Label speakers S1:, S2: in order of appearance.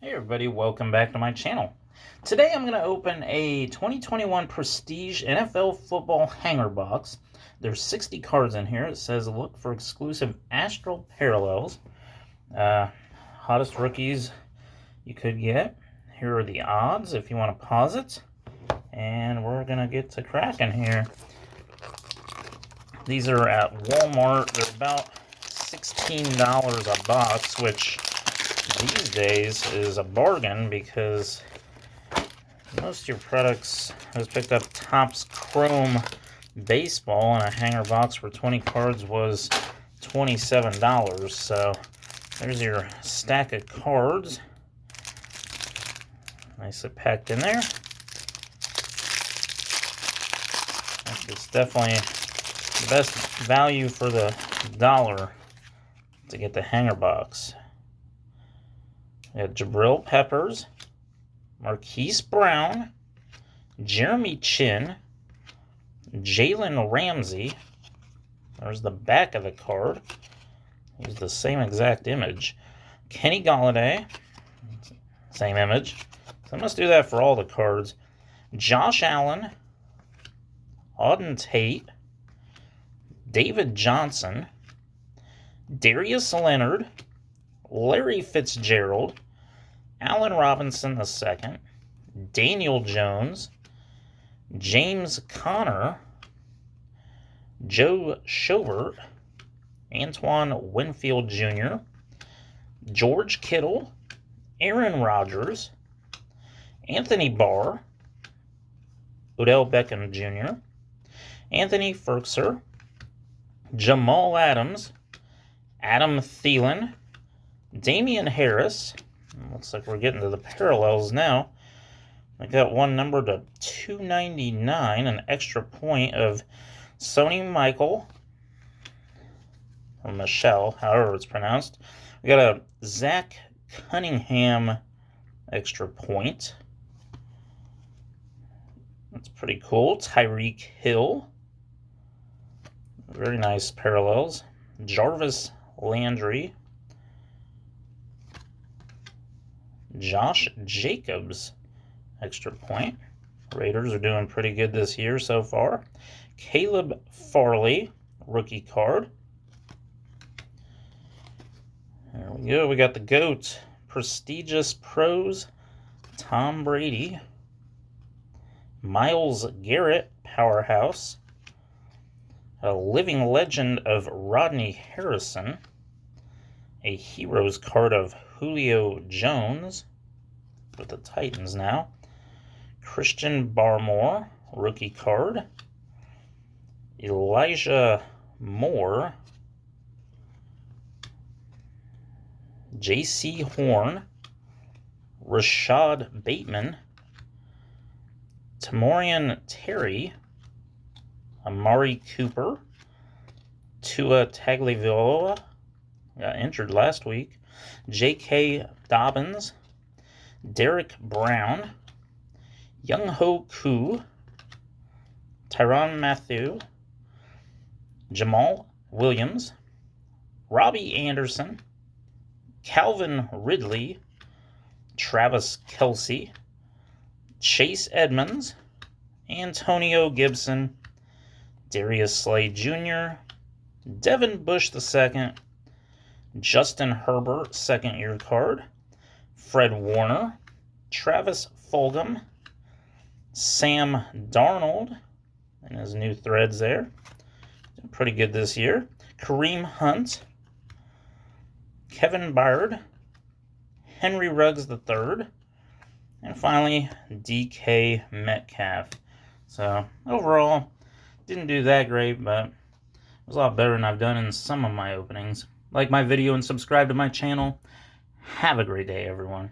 S1: Hey everybody, welcome back to my channel. Today I'm going to open a 2021 Prestige NFL Football Hanger Box. There's 60 cards in here. It says look for exclusive Astral Parallels. Hottest rookies you could get. Here are the odds if you want to pause it. And we're going to get to cracking here. These are at Walmart. They're about $16 a box, which these days is a bargain because most of your products has picked up Topps Chrome Baseball, and a hanger box for 20 cards was $27. So there's your stack of cards, nicely packed in there. It's definitely the best value for the dollar to get the hanger box. We have Jabril Peppers, Marquise Brown, Jeremy Chin, Jalen Ramsey. There's the back of the card. Use the same exact image. Kenny Golladay, same image. So I must do that for all the cards. Josh Allen, Auden Tate, David Johnson, Darius Leonard, Larry Fitzgerald, Allen Robinson II, Daniel Jones, James Conner, Joe Schobert, Antoine Winfield Jr., George Kittle, Aaron Rodgers, Anthony Barr, Odell Beckham Jr., Anthony Ferkser, Jamal Adams, Adam Thielen, Damian Harris. Looks like we're getting to the parallels now. I got one number to 299, an extra point of Sony Michael, or Michelle, however it's pronounced. We got a Zach Cunningham extra point. That's pretty cool. Tyreek Hill. Very nice parallels. Jarvis Landry. Josh Jacobs, extra point. Raiders are doing pretty good this year so far. Caleb Farley, rookie card. There we go. We got the GOAT, Prestigious Pros, Tom Brady. Myles Garrett, Powerhouse. A living legend of Rodney Harrison. A Heroes card of Julio Jones with the Titans now. Christian Barmore, rookie card. Elijah Moore. J.C. Horn. Rashad Bateman. Tamorian Terry. Amari Cooper. Tua Tagovailoa. Got injured last week. J.K. Dobbins, Derek Brown, Young Ho Koo, Tyrann Mathieu, Jamal Williams, Robbie Anderson, Calvin Ridley, Travis Kelce, Chase Edmonds, Antonio Gibson, Darius Slay Jr., Devin Bush II, Justin Herbert, second-year card. Fred Warner. Travis Fulgham. Sam Darnold. And his new threads there. Doing pretty good this year. Kareem Hunt. Kevin Byard. Henry Ruggs III. And finally, DK Metcalf. So, overall, didn't do that great, but it was a lot better than I've done in some of my openings. Like my video and subscribe to my channel. Have a great day, everyone.